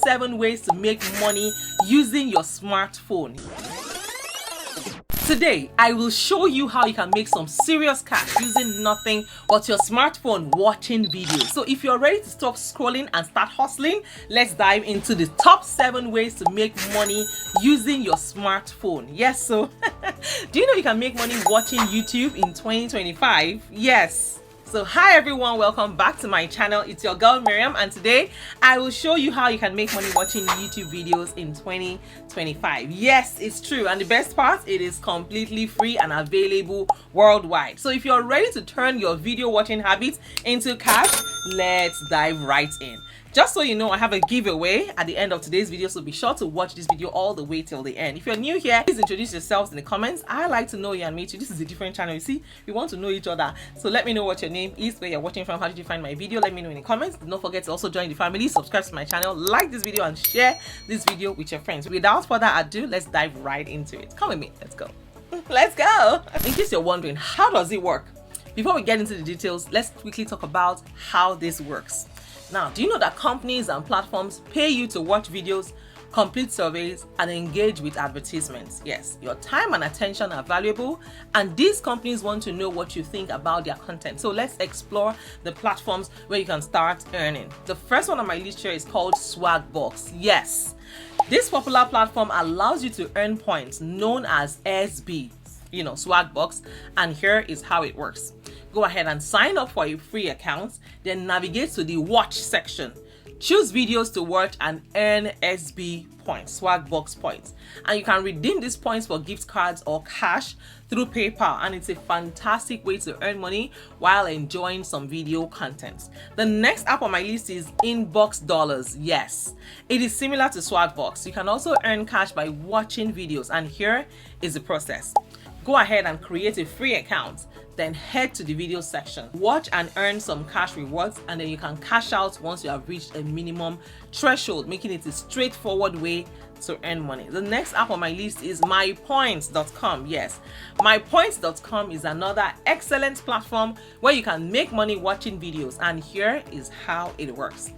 7 ways to make money using your smartphone. Today, I will show you how you can make some serious cash using nothing but your smartphone watching videos. So if you're ready to stop scrolling and start hustling, let's dive into the top 7 ways to make money using your smartphone. Yes, so do you know you can make money watching YouTube in 2025? Yes. So hi everyone, welcome back to my channel. It's your girl Mariam, and today I will show you how you can make money watching YouTube videos in 2025. Yes, it's true, and the best part, it is completely free and available worldwide. So if you're ready to turn your video watching habits into cash, let's dive right in. Just so you know, I have a giveaway at the end of today's video, so be sure to watch this video all the way till the end. If you're new here, please introduce yourselves in the comments. I like to know you and meet you. This is a different channel, you see. We want to know each other. So let me know what your name is, where you're watching from, how did you find my video. Let me know in the comments. Don't forget to also join the family, subscribe to my channel, like this video, and share this video with your friends. Without further ado, let's dive right into it. Come with me, let's go. Let's go. In case you're wondering, how does it work? Before we get into the details, let's quickly talk about how this works. Now, do you know that companies and platforms pay you to watch videos, complete surveys, and engage with advertisements? Yes, your time and attention are valuable, and these companies want to know what you think about their content. So let's explore the platforms where you can start earning. The first one on my list here is called Swagbucks. Yes, this popular platform allows you to earn points known as SB, Swagbucks, and here is how it works. Go ahead and sign up for a free account, then navigate to the watch section. Choose videos to watch and earn SB points, Swagbucks points. And you can redeem these points for gift cards or cash through PayPal, and it's a fantastic way to earn money while enjoying some video content. The next app on my list is Inbox Dollars. Yes, it is similar to Swagbucks. You can also earn cash by watching videos, and here is the process. Go ahead and create a free account, then head to the video section. Watch and earn some cash rewards, and then you can cash out once you have reached a minimum threshold, making it a straightforward way to earn money. The next app on my list is mypoints.com. Yes, mypoints.com is another excellent platform where you can make money watching videos, and here is how it works.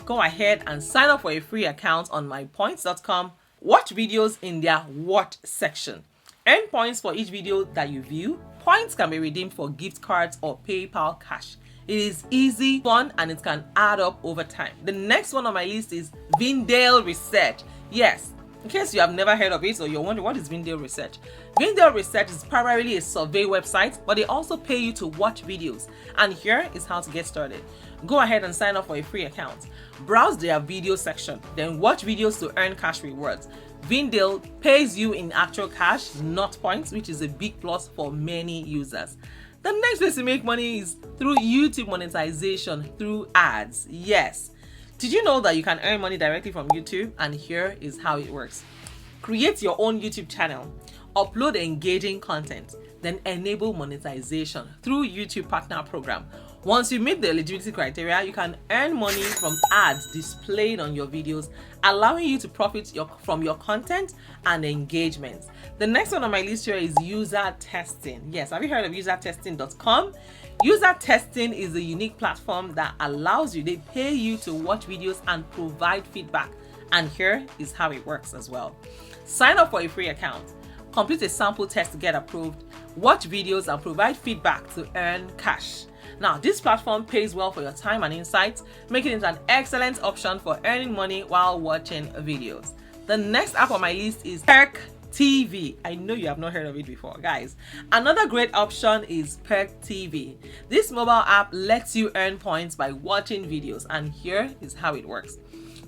Go ahead and sign up for a free account on mypoints.com. Watch videos in their watch section. Earn points for each video that you view. Points can be redeemed for gift cards or PayPal cash. It is easy, fun, and it can add up over time. The next one on my list is Vindale Research. Yes, in case you have never heard of it or you're wondering what is Vindale Research. Vindale Research is primarily a survey website, but they also pay you to watch videos. And here is how to get started. Go ahead and sign up for a free account. Browse their video section, then watch videos to earn cash rewards. Vindale pays you in actual cash, not points, which is a big plus for many users. The next way to make money is through YouTube monetization through ads. Yes. Did you know that you can earn money directly from YouTube? And here is how it works. Create your own YouTube channel, upload engaging content, then enable monetization through YouTube Partner Program. Once you meet the eligibility criteria, you can earn money from ads displayed on your videos, allowing you to profit from your content and engagement. The next one on my list here is user testing. Yes, have you heard of usertesting.com? User testing is a unique platform that allows you, they pay you to watch videos and provide feedback. And here is how it works as well. Sign up for a free account. Complete a sample test to get approved. Watch videos and provide feedback to earn cash. Now, this platform pays well for your time and insights, making it an excellent option for earning money while watching videos. The next app on my list is Perk TV. I know you have not heard of it before, guys. Another great option is Perk TV. This mobile app lets you earn points by watching videos, and here is how it works.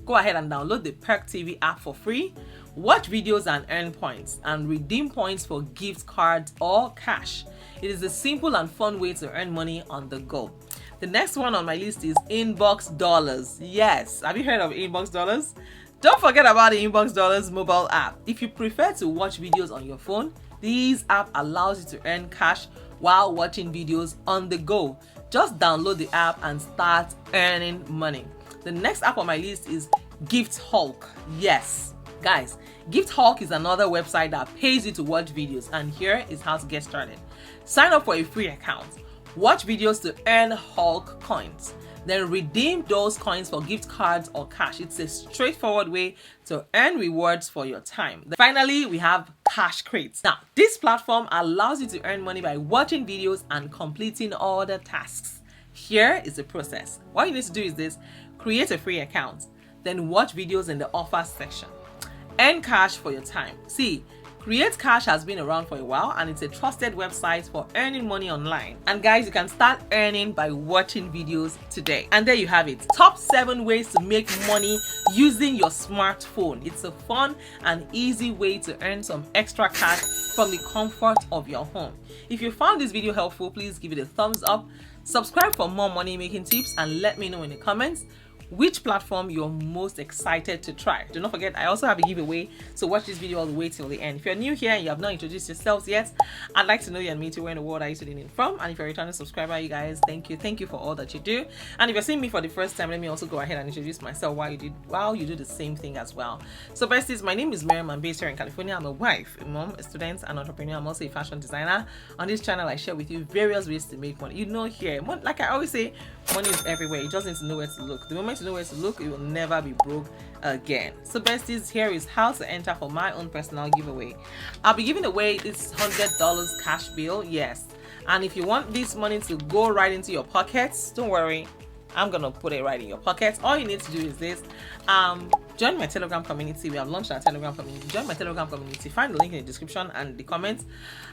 Go ahead and download the Perk TV app for free. Watch videos and earn points, and redeem points for gift cards or cash. It is a simple and fun way to earn money on the go. The next one on my list is Inbox Dollars. Yes, have you heard of Inbox Dollars? Don't forget about the Inbox Dollars mobile app. If you prefer to watch videos on your phone, this app allows you to earn cash while watching videos on the go. Just download the app and start earning money. The next app on my list is Gift Hulk. Yes, guys, Gift Hulk is another website that pays you to watch videos, and here is how to get started. Sign up for a free account. Watch videos to earn Hulk coins. then redeem those coins for gift cards or cash. It's a straightforward way to earn rewards for your time. Then finally, we have Cash Crates. Now, this platform allows you to earn money by watching videos and completing all the tasks. Here is the process. What you need to do is this: create a free account, then watch videos in the offers section. Earn cash for your time. See, Create Cash has been around for a while and it's a trusted website for earning money online. And guys, you can start earning by watching videos today. And there you have it. Top 7 ways to make money using your smartphone. It's a fun and easy way to earn some extra cash from the comfort of your home. If you found this video helpful, please give it a thumbs up. Subscribe for more money making tips and let me know in the comments which platform you're most excited to try. Do not forget, I also have a giveaway, so watch this video all the way till the end. If you're new here and you have not introduced yourselves yet, I'd like to know you and me too. Where in the world are you tuning in from? And if you're a returning subscriber, you guys, thank you for all that you do. And if you're seeing me for the first time, let me also go ahead and introduce myself while you do the same thing as well. So besties, my name is Mariam. I'm based here in California. I'm a wife, a mom, a student, an entrepreneur. I'm also a fashion designer. On this channel, I share with you various ways to make money. You know, here, like I always say, money is everywhere. You just need to know where to look. The moment you know where to look, you will never be broke again. So besties, here is how to enter for my own personal giveaway. I'll be giving away this $100 cash bill, yes. And if you want this money to go right into your pockets, don't worry, I'm gonna put it right in your pockets. All you need to do is this: join my Telegram community. We have launched our Telegram community. Join my Telegram community. Find the link in the description and the comments.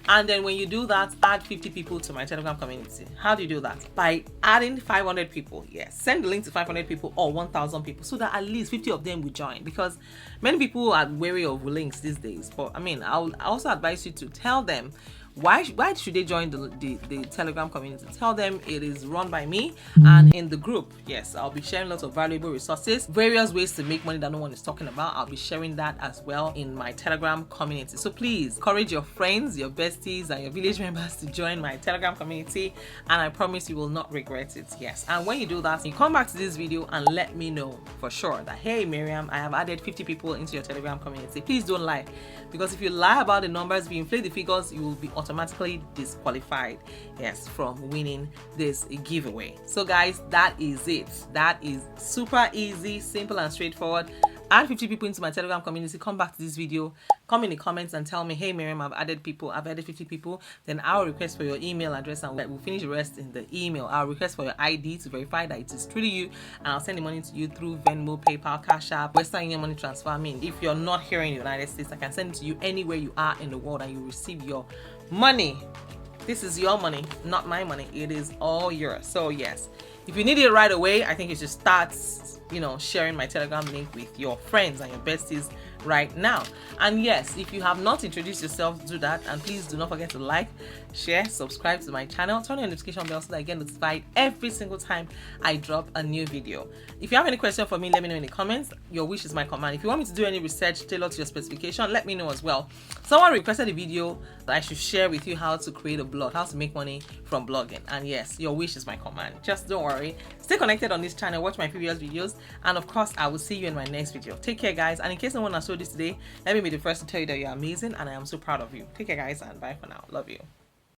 And then when you do that, add 50 people to my Telegram community. How do you do that? By adding 500 people. Yes, send the link to 500 people or 1,000 people so that at least 50 of them will join, because many people are wary of links these days. But I mean, I also advise you to tell them why should they join the Telegram community. Tell them it is run by me, and in the group, yes, I'll be sharing lots of valuable resources, various ways to make money that no one is talking about. I'll be sharing that as well in my Telegram community. So please encourage your friends, your besties, and your village members to join my Telegram community, and I promise you will not regret it. Yes, and when you do that, you come back to this video and let me know for sure that, hey Mariam, I have added 50 people into your Telegram community. Please don't lie, because if you lie about the numbers, if you inflate the figures, you will be automatically disqualified, yes, from winning this giveaway. So guys, that is it. That is super easy, simple and straightforward. Add 50 people into my Telegram community. Come back to this video, come in the comments and tell me, hey Mariam, I've added 50 people. Then I'll request for your email address and we'll finish the rest in the email. I'll request for your ID to verify that it is truly you, and I'll send the money to you through Venmo, PayPal, Cash App, Western Union money transfer. I mean, if you're not here in the United States, I can send it to you anywhere you are in the world and you receive your money. This is your money, not my money. It is all yours. So yes, if you need it right away, I think you should start, sharing my Telegram link with your friends and your besties right now. And yes, if you have not introduced yourself, do that, and please do not forget to like, share, subscribe to my channel, turn on the notification bell so that I get notified every single time I drop a new video. If you have any question for me, let me know in the comments. Your wish is my command. If you want me to do any research tailored to your specification, let me know as well. Someone requested a video that I should share with you how to create a blog, how to make money from blogging, and yes, your wish is my command. Just don't worry, stay connected on this channel, watch my previous videos, and of course I will see you in my next video. Take care guys, and in case no one has showed this today, let me be the first to tell you that you're amazing and I am so proud of you. Take care guys, and bye for now. Love you.